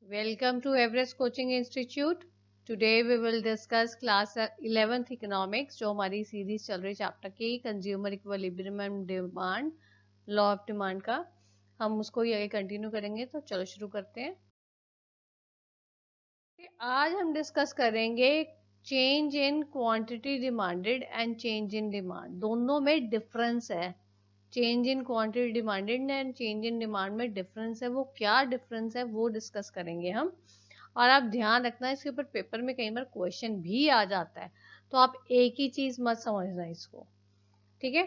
Welcome to Everest Coaching Institute. Today we will discuss class 11th economics जो हमारी series चल रही chapter की consumer equilibrium and demand law of demand का हम उसको ये कंटिन्यू करेंगे। तो चलो शुरू करते हैं। आज हम डिस्कस करेंगे change in quantity demanded and change in demand, दोनों में डिफरेंस है। Change in quantity demanded and change in demand में डिफरेंस है, वो क्या डिफरेंस है वो डिस्कस करेंगे हम। और आप ध्यान रखना इसके ऊपर पेपर में कई बार क्वेश्चन भी आ जाता है, तो आप एक ही चीज मत समझना इसको, ठीक है।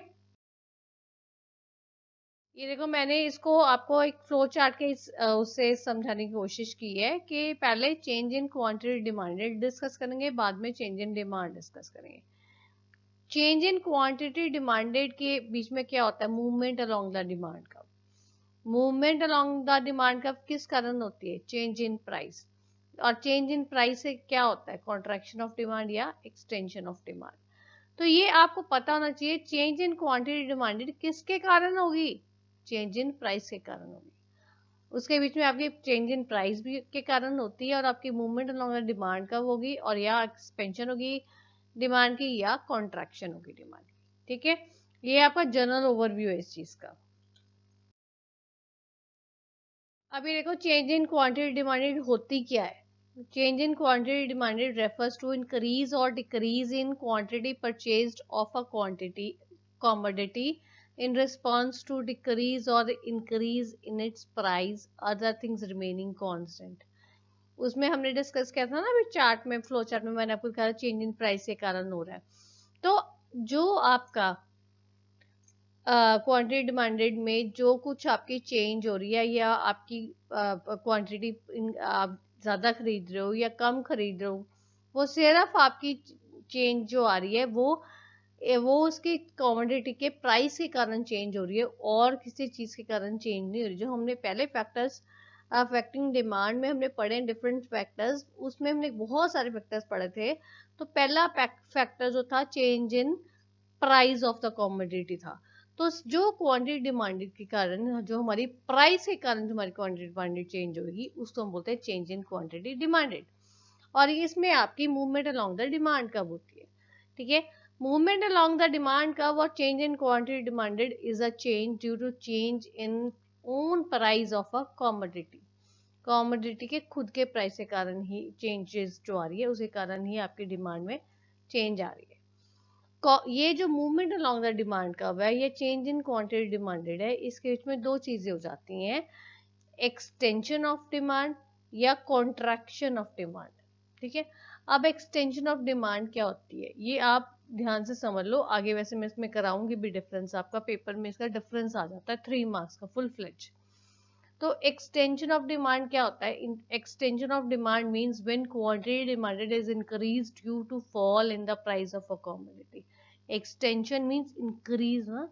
ये देखो मैंने इसको आपको एक फ्लो चार्ट के उससे समझाने की कोशिश की है कि पहले change in quantity demanded discuss करेंगे, बाद में चेंज इन डिमांड डिस्कस करेंगे। चेंज इन क्वांटिटी डिमांडेड के बीच में क्या होता है? Movement along the demand curve. Movement along the demand curve किस कारण होती है? Change in price. और चेंज इन प्राइस से क्या होता है? कॉन्ट्रैक्शन ऑफ डिमांड या एक्सटेंशन ऑफ डिमांड। तो ये आपको पता होना चाहिए, चेंज इन क्वांटिटी डिमांडेड किसके कारण होगी? चेंज इन प्राइस के कारण होगी। उसके बीच में आपकी चेंज इन प्राइस भी के कारण होती है, और आपकी मूवमेंट अलोंग द डिमांड कब होगी? और या एक्सपेंशन होगी डिमांड की या कॉन्ट्रैक्शन होगी डिमांड की, ठीक है। ये आपका जनरल ओवरव्यू है इस चीज का। अभी देखो चेंज इन क्वांटिटी डिमांडेड होती क्या है। Change in quantity demanded refers to increase or decrease in quantity purchased of a quantity commodity in response to decrease or increase in its price, other things remaining constant। उसमें हमने discuss किया था ना अभी chart में, flow chart में मैंने आपको कहा चेंज इन प्राइस के कारण हो रहा है। तो जो आपका क्वांटिटी डिमांडेड में जो कुछ आपकी चेंज हो रही है, या आपकी क्वांटिटी आप ज़्यादा खरीद रहे हो या कम खरीद रहे हो, वो सिर्फ आपकी चेंज जो आ रही है वो उसकी कमोडिटी के प्राइस के कारण चेंज हो रही है, और किसी चीज़ के कारण चेंज नहीं हो रही। जो हमने पहले फैक्टर्स अफेक्टिंग डिमांड में हमने पढ़े डिफरेंट फैक्टर्स, उसमें हमने बहुत सारे फैक्टर्स पढ़े थे। तो पहला फैक्टर जो था change in price of the commodity था। तो जो क्वांटिटी डिमांडेड के कारण, जो हमारी प्राइस के कारण जो हमारी क्वांटिटी डिमांडेड चेंज होगी, उसको हम बोलते हैं चेंज इन क्वांटिटी डिमांडेड। और इसमें आपकी मूवमेंट अलोंग द डिमांड कब होती है, ठीक है। मूवमेंट अलोंग द डिमांड कब और change in quantity demanded is a change due to change in own price of a commodity. Commodity के खुद के प्राइस के कारण ही चेंजेस जो आ रही है, उसके कारण ही आपकी डिमांड में चेंज आ रही है। ये जो movement along the demand curve है, ये चेंज इन क्वांटिटी डिमांडेड है, इसके बीच में दो चीजें हो जाती हैं, एक्सटेंशन ऑफ डिमांड या कॉन्ट्रैक्शन ऑफ डिमांड, ठीक है। अब एक्सटेंशन ऑफ डिमांड क्या होती है ये आप ध्यान से समझ लो। आगे वैसे मैं इसमें कराऊंगी भी डिफरेंस, आपका पेपर में इसका डिफरेंस आ जाता है 3 मार्क्स का फुल फ्लेज। तो एक्सटेंशन ऑफ डिमांड क्या होता है? Extension of demand means when quantity demanded is increased due to fall in the price of a commodity. Extension means increase, ना,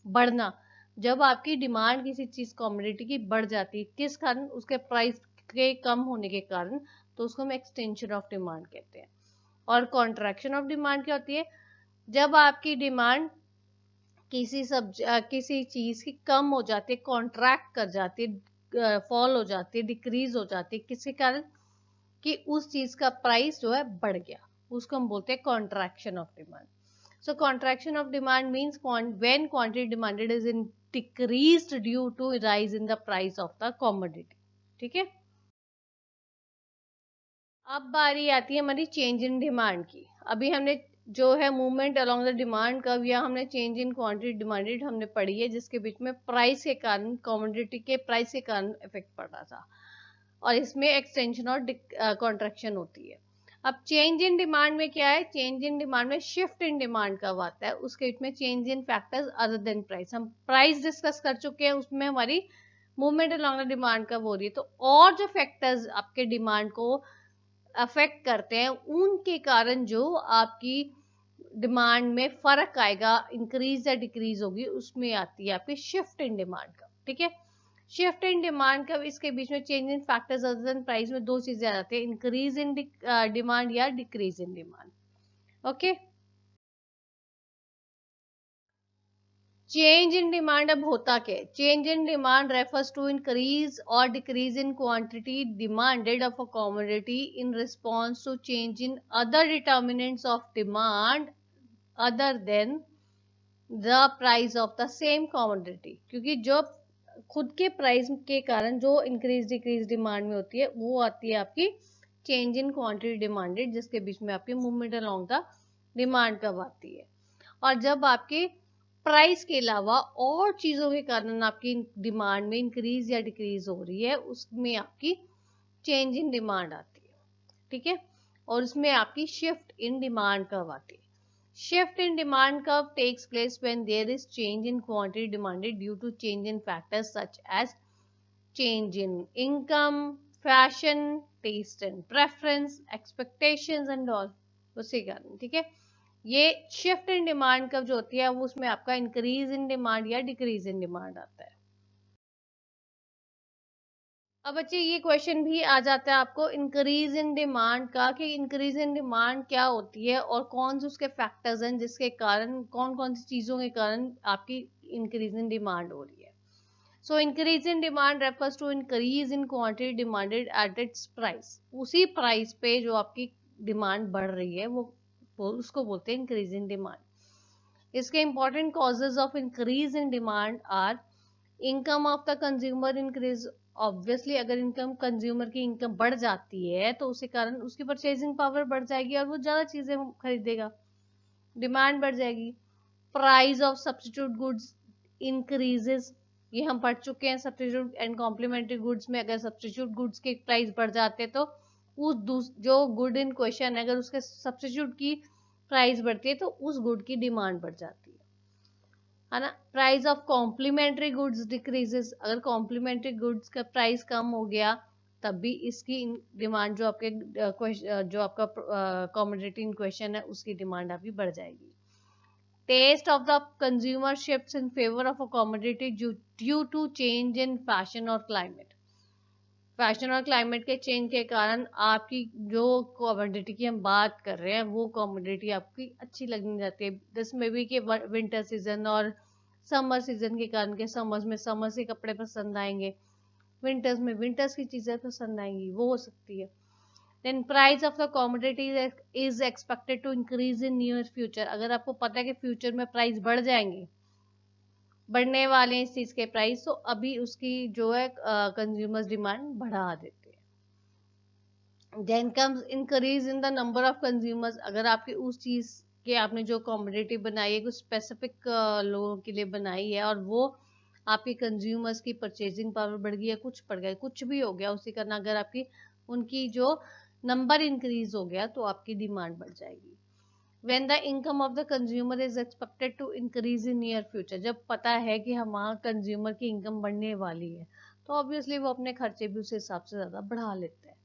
बढ़ना। जब आपकी डिमांड किसी चीज कमोडिटी की बढ़ जाती है, किस कारण? उसके प्राइस के कम होने के कारण, तो उसको हम एक्सटेंशन ऑफ डिमांड कहते हैं। और कॉन्ट्रैक्शन ऑफ डिमांड क्या होती है? जब आपकी डिमांड किसी चीज की कम हो जाती है, कॉन्ट्रैक्ट कर जाती है, फॉल हो जाती है, डिक्रीज हो जाती है, किसी कारण कि उस चीज का प्राइस जो है बढ़ गया, उसको हम बोलते हैं contraction of demand. So contraction of demand means when quantity demanded is in decreased due to rise in the price of the commodity, ठीक है। अब बारी आती है हमारी चेंज इन डिमांड की। अभी हमने जो है movement along the demand curve, या हमने चेंज इन क्वांटिटी डिमांडेड हमने पढ़ी है, जिसके बीच में प्राइस के कारण, कमोडिटी के प्राइस के कारण इफेक्ट पड़ रहा था, और इसमें एक्सटेंशन और कॉन्ट्रैक्शन होती है। अब चेंज इन डिमांड में क्या है? चेंज इन डिमांड में शिफ्ट इन डिमांड कब आता है? उसके बीच में change in factors other than price. हम प्राइस डिस्कस कर चुके हैं, उसमें हमारी मूवमेंट अलोंग द डिमांड कब हो रही है। तो और जो फैक्टर्स आपके डिमांड को अफेक्ट करते हैं, उनके कारण जो आपकी डिमांड में फर्क आएगा, इंक्रीज या डिक्रीज होगी, उसमें आती है आपकी शिफ्ट इन डिमांड का, ठीक है। शिफ्ट इन डिमांड का इसके बीच में change in factors other than price में दो चीजें आ जाती है, इंक्रीज इन डिमांड या decrease in demand. Okay, change in demand अब होता क्या है? Change in demand refers to increase or decrease in quantity demanded of a commodity in response to change in other determinants of demand other than the price of the same commodity. क्योंकि जो खुद के price के कारण जो increase decrease demand में होती है वो आती है आपकी चेंज इन क्वांटिटी डिमांडेड, जिसके बीच में आपकी मूवमेंट अलोंग द डिमांड कब आती है। और जब आपके प्राइस के अलावा और चीजों के कारण आपकी डिमांड में इंक्रीज या डिक्रीज हो रही है, उसमें आपकी चेंज इन डिमांड आती है। ठीक है, और उसमें आपकी शिफ्ट इन डिमांड कब आती है? Shift in demand curve takes place when there is change in quantity demanded due to change in factors such as change in income, fashion, taste and preference, expectations and all। उसी कारण, ठीक है, ये shift in demand curve जो होती है वो उसमें आपका इंक्रीज इन डिमांड या डिक्रीज इन डिमांड आता है। अब बच्चे ये क्वेश्चन भी आ जाता है आपको इंक्रीज इन डिमांड का, कि इंक्रीज इन डिमांड क्या होती है और कौन से उसके फैक्टर्स हैं जिसके कारण, कौन कौन सी चीजों के कारण आपकी इंक्रीज इन डिमांड हो रही है। So increase in demand refers to increase in quantity demanded at its price. उसी प्राइस पे जो आपकी डिमांड बढ़ रही है वो उसको बोलते हैं इंक्रीज इन डिमांड। इसके important causes of increase in demand are income of the consumer increase. Obviously अगर इनकम, कंज्यूमर की इनकम बढ़ जाती है तो उसी कारण उसकी परचेजिंग पावर बढ़ जाएगी और वो ज्यादा चीजें खरीदेगा, डिमांड बढ़ जाएगी। Price of substitute goods increases, ये हम पढ़ चुके हैं सब्स्टिट्यूट एंड कॉम्प्लीमेंट्री गुड्स में। अगर सब्स्टिट्यूट गुड्स के प्राइस बढ़ जाते हैं तो उस जो गुड इन क्वेश्चन है अगर उसके सब्स्टिट्यूट की प्राइस बढ़ती है तो उस गुड की डिमांड बढ़ जाती है ना। Price of complementary goods decreases, अगर कॉम्प्लीमेंट्री गुड्स का प्राइस कम हो गया तब भी इसकी डिमांड जो आपके जो आपका कमोडिटी इन क्वेश्चन है उसकी डिमांड आपकी बढ़ जाएगी। Taste of the consumer shifts in favour of a commodity due to change in fashion और क्लाइमेट। फैशन और क्लाइमेट के चेंज के कारण आपकी जो कमोडिटी की हम बात कर रहे हैं वो कमोडिटी आपकी अच्छी लगने जाती है। दिस में भी कि विंटर सीजन और समर सीजन के कारण के समर्स में समर्स के कपड़े पसंद आएंगे, विंटर्स में विंटर्स की चीजें पसंद आएंगी, वो हो सकती है। Then price of the commodity is expected to increase in near future. अगर आपको पता है कि फ्यूचर में प्राइस बढ़ जाएंगे, बढ़ने वाले हैं इस चीज के प्राइस, तो अभी उसकी जो है कंज्यूमर्स डिमांड बढ़ा देते हैं। Then comes increase in the number of consumers. अगर आपकी उस चीज के आपने जो कमोडिटी बनाई है कुछ स्पेसिफिक लोगों के लिए बनाई है और वो आपके कंज्यूमर्स की परचेजिंग पावर बढ़ गई है, कुछ बढ़ गया, कुछ भी हो गया, उसी कारण अगर आपकी उनकी जो नंबर इंक्रीज हो गया तो आपकी डिमांड बढ़ जाएगी। When the income of the consumer is expected to increase in near future, जब पता है कि हमारा कंज्यूमर की इनकम बढ़ने वाली है तो ऑब्वियसली वो अपने खर्चे भी उस हिसाब से ज्यादा बढ़ा लेते हैं।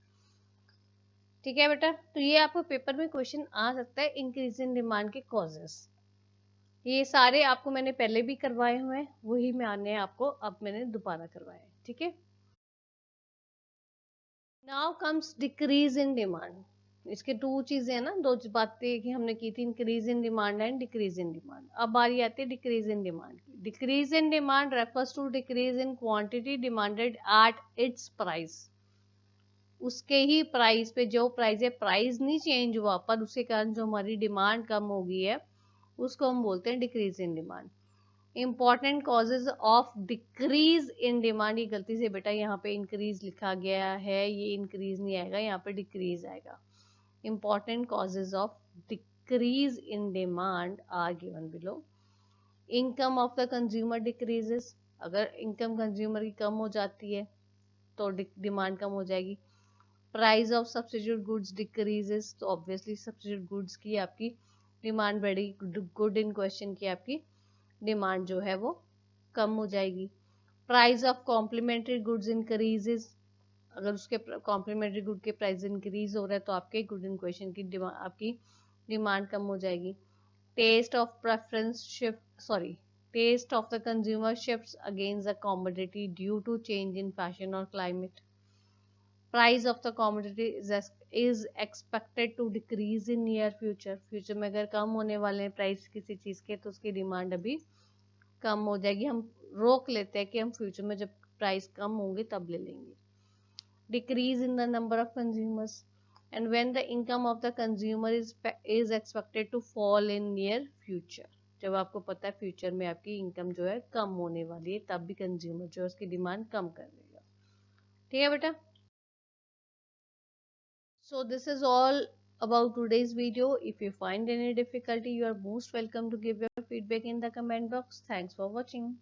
ठीक है बेटा, तो ये आपको पेपर में क्वेश्चन आ सकता है, इंक्रीज इन डिमांड के कॉजेस। ये सारे आपको मैंने पहले भी करवाए हुए हैं, वही मैंने आपको अब मैंने दोबारा करवाए हैं। ठीक है, now comes decrease in demand. इसके टू चीजें हैं ना, दो बातें कि हमने की थी, increase in demand and decrease in demand. अब बारी आती है डिक्रीज इन डिमांड की। Decrease in demand refers to decrease in quantity demanded at its price. उसके ही प्राइस पे, जो प्राइस है प्राइस नहीं चेंज हुआ पर उसके कारण जो हमारी डिमांड कम हो गई है उसको हम बोलते हैं decrease in demand. Important causes of decrease in demand, ये गलती से बेटा यहाँ पे इंक्रीज लिखा गया है, ये इंक्रीज नहीं आएगा, यहाँ पे डिक्रीज आएगा। Important causes of decrease in demand are given below. Income of the consumer decreases, अगर इनकम कंज्यूमर की कम हो जाती है तो डिमांड कम हो जाएगी। Price of substitute goods decreases, तो ऑब्वियसली सब्स्टिट्यूट गुड्स की आपकी डिमांड बढ़ेगी, गुड इन क्वेश्चन की आपकी डिमांड जो है वो कम हो जाएगी। Price of complementary goods increases, अगर उसके कॉम्प्लीमेंट्री गुड के प्राइस इंक्रीज हो रहा है तो आपके गुड इन क्वेश्चन की आपकी डिमांड कम हो जाएगी। Taste of preference shift, sorry, taste of the consumer shifts against the commodity due to change in fashion और climate. Price of the commodity is expected to decrease in near future. Future में अगर कम होने वाले हैं price किसी चीज के तो उसकी डिमांड अभी कम हो जाएगी, हम रोक लेते हैं कि हम फ्यूचर में जब प्राइस कम होंगे तब ले लेंगे। Decrease in the number of consumers, and when the income of the consumer is expected to fall in near future, जब आपको पता है फ्यूचर में आपकी इनकम जो है कम होने वाली है, तब भी कंज्यूमर जो है उसकी डिमांड कम कर देगा। ठीक है बेटा। So this is all about today's video. If you find any difficulty, you are most welcome to give your feedback in the comment box. Thanks for watching.